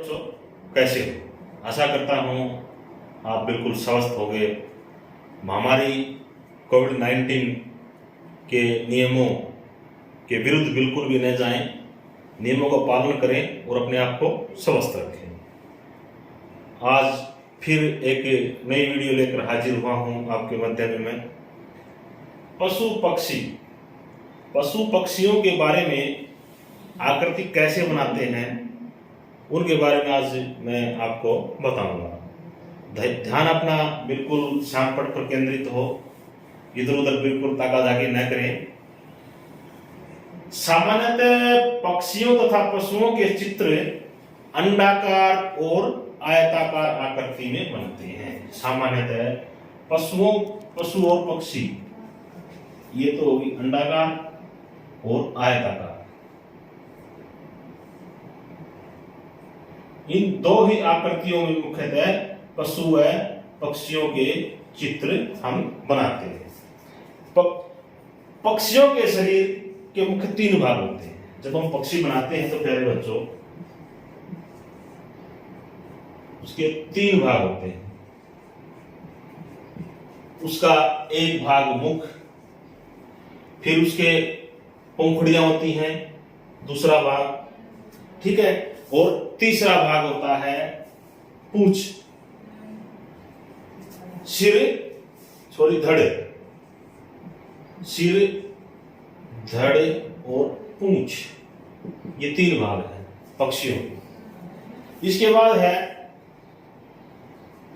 बच्चों, कैसे हो? आशा करता हूँ आप बिल्कुल स्वस्थ हो गए। महामारी कोविड-19 के नियमों के विरुद्ध बिल्कुल भी न जाएं, नियमों का पालन करें और अपने आप को स्वस्थ रखें। आज फिर एक नई वीडियो लेकर हाजिर हुआ हूँ आपके मध्य में मैं। पशु पक्षियों के बारे में आकृति कैसे बनाते हैं उनके बारे में आज मैं आपको बताऊंगा। ध्यान अपना बिल्कुल शांत पर केंद्रित हो, इधर उधर बिल्कुल ताकाझाकी न करें। सामान्यतः पक्षियों तथा पशुओं के चित्र अंडाकार और आयताकार आकृति में बनते हैं। सामान्यतः पशु और पक्षी, ये तो होगी अंडाकार और आयताकार। इन दो ही आकृतियों में मुख्यतः पशु व पक्षियों के चित्र हम बनाते हैं। पक्षियों के शरीर के मुख्य 3 भाग होते हैं। जब हम पक्षी बनाते हैं तो प्यारे बच्चों, उसके 3 भाग होते हैं। उसका एक भाग मुख, फिर उसके पंखुड़ियां होती हैं, दूसरा भाग, ठीक है, और तीसरा भाग होता है पूंछ, सिर, धड़ और पूंछ, ये 3 भाग हैं पक्षियों के। इसके बाद है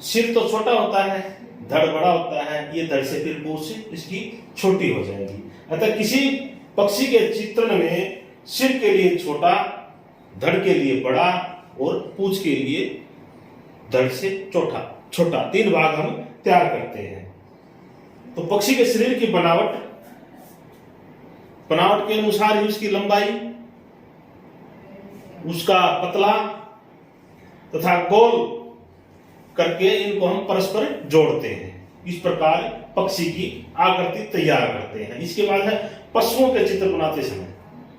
सिर तो छोटा होता है, धड़ बड़ा होता है, ये धड़ से फिर पूंछ इसकी छोटी हो जाएगी। अतः किसी पक्षी के चित्रण में सिर के लिए छोटा, धड़ के लिए बड़ा और पूंछ के लिए धड़ से छोटा 3 भाग हम तैयार करते हैं। तो पक्षी के शरीर की बनावट के अनुसार ही उसकी लंबाई, उसका पतला तथा गोल करके इनको हम परस्पर जोड़ते हैं। इस प्रकार पक्षी की आकृति तैयार करते हैं। इसके बाद है पशुओं के चित्र बनाते समय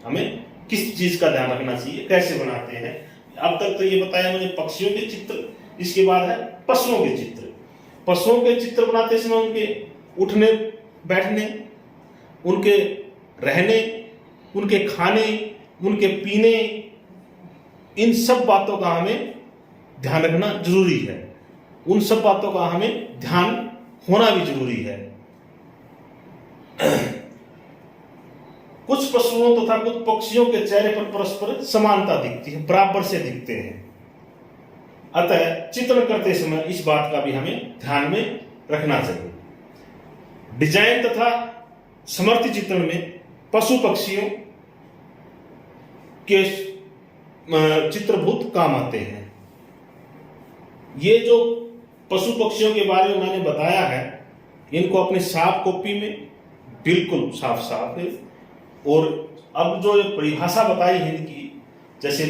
हमें किस चीज का ध्यान रखना चाहिए, कैसे बनाते हैं। अब तक तो ये बताया मैंने पक्षियों के चित्र। इसके बाद है पशुओं के चित्र। पशुओं के चित्र बनाते समय उनके उठने बैठने, उनके रहने, उनके खाने, उनके पीने, इन सब बातों का हमें ध्यान रखना जरूरी है। उन सब बातों का हमें ध्यान होना भी जरूरी है। कुछ पशुओं तथा कुछ पक्षियों के चेहरे पर परस्पर समानता दिखती है, बराबर से दिखते हैं। अतः चित्रण करते समय इस बात का भी हमें ध्यान में रखना चाहिए। डिजाइन तथा समर्थ चित्रण में पशु पक्षियों के चित्रभूत काम आते हैं। ये जो पशु पक्षियों के बारे में मैंने बताया है, इनको अपने साफ कॉपी में बिल्कुल साफ है। और अब जो परिभाषा बताई है इनकी, जैसे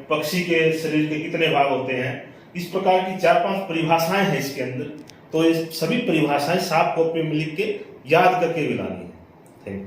पक्षी के शरीर के कितने भाग होते हैं, इस प्रकार की 4-5 परिभाषाएं हैं इसके अंदर। तो ये सभी परिभाषाएं साफ कॉपी में लिख के याद करके भी लानी है। Thank you.